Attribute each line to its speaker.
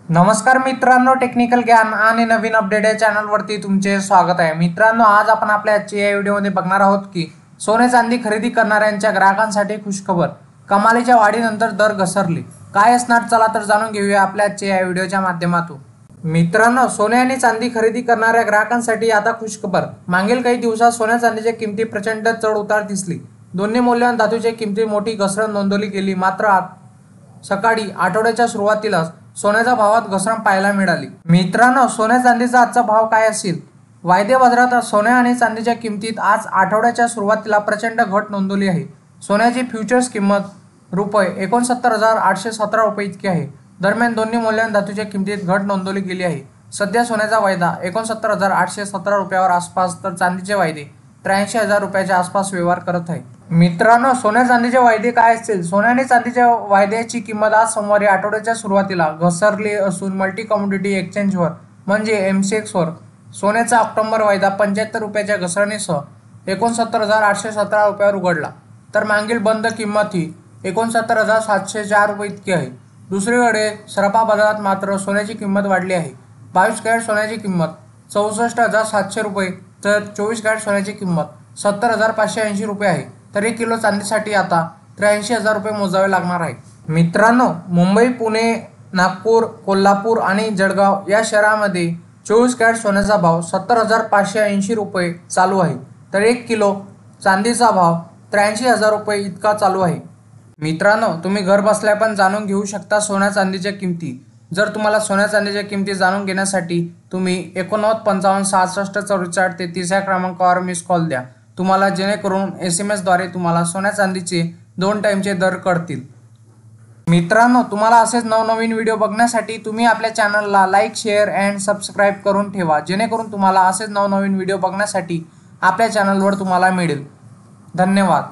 Speaker 1: नमस्कार मित्रांनो, टेक्निकल ज्ञान आणि नवीन अपडेट या चॅनलवरती तुमचे स्वागत आहे। मित्रांनो, आज आपण आपल्या आजच्या या व्हिडिओमध्ये बघणार आहोत की सोने चांदी खरेदी करणाऱ्यांच्या ग्राहकांसाठी खुशखबर, कमालीच्या वाढीनंतर दर घसरले, काय असणार चला तर जाणून घेऊया आपल्या आजच्या या व्हिडिओच्या माध्यमातून। मित्रांनो, सोने आणि चांदी खरेदी करणाऱ्या ग्राहकांसाठी आता खुशखबर। मागील काही दिवसात सोन्या चांदीच्या किमती प्रचंड चढ उतार दिसली। दोन्ही मौल्यवान धातूच्या किमती मोठी घसरण नोंदवली गेली। मात्र सकाळी आठवड्याच्या सुरुवातीलाच सोन्याच्या भावात घसरण पाहायला मिळाली। मित्रांनो, सोन्या चांदीचा आजचा भाव काय असेल? वायदे बाजारात सोन्या आणि चांदीच्या किमतीत आज आठवड्याच्या सुरुवातीला प्रचंड घट नोंदवली आहे। सोन्याची फ्युचर्स किंमत ₹69,817 इतकी आहे। दरम्यान दोन्ही मौल्यवान धातूच्या किमतीत घट नोंदवली गेली आहे। सध्या सोन्याचा वायदा ₹69,817 आसपास तर चांदीचे वायदे ₹83,000 आसपास व्यवहार करत आहे। मित्रांनो, सोन्या चांदीचे वायदे काय असतील? सोन्या आणि चांदीच्या वायद्याची किंमत आज सोमवारी आठवड्याच्या सुरुवातीला घसरली असून मल्टी कमोडिटी एक्सचेंजवर म्हणजे MCX वर सोन्याचा ऑक्टोबर वायदा ₹75 घसरणीसह ₹69,817 उघडला, तर मागील बंद किंमत ही ₹69,704 इतकी आहे। दुसरीकडे सराफा बाजारात मात्र सोन्याची किंमत वाढली आहे। 22 कॅरेट सोन्याची किंमत ₹64,700 तर 24 कॅरेट सोन्याची किंमत ₹70,580 आहे। तर 1 किलो चांदीसाठी आता ₹83,000 मोजावे लागणार आहे। मित्रांनो, मुंबई, पुणे, नागपूर, कोल्हापूर आणि जळगाव या शहरांमध्ये 24 कॅरेट सोन्याचा भाव ₹70,580 चालू आहे, तर 1 किलो चांदीचा भाव ₹83,000 इतका चालू आहे। मित्रांनो, तुम्ही घर बसल्या पण जाणून घेऊ शकता सोन्या चांदीच्या किमती। जर तुम्हाला सोन्या चांदीच्या किमती जाणून घेण्यासाठी तुम्ही 89 55 66 44 33 या क्रमांकावर मिस कॉल द्या, तुम्हाला जेणेकरून SMS द्वारे तुम्हाला सोन्या चांदीचे 2 टाईमचे दर कळतील। मित्रांनो, तुम्हाला असेच नवनवीन व्हिडिओ बघण्यासाठी तुम्ही आपल्या चॅनलला लाईक, शेअर अँड सबस्क्राईब करून ठेवा, जेणेकरून तुम्हाला असेच नवनवीन व्हिडिओ बघण्यासाठी आपल्या चॅनलवर तुम्हाला मिळेल। धन्यवाद।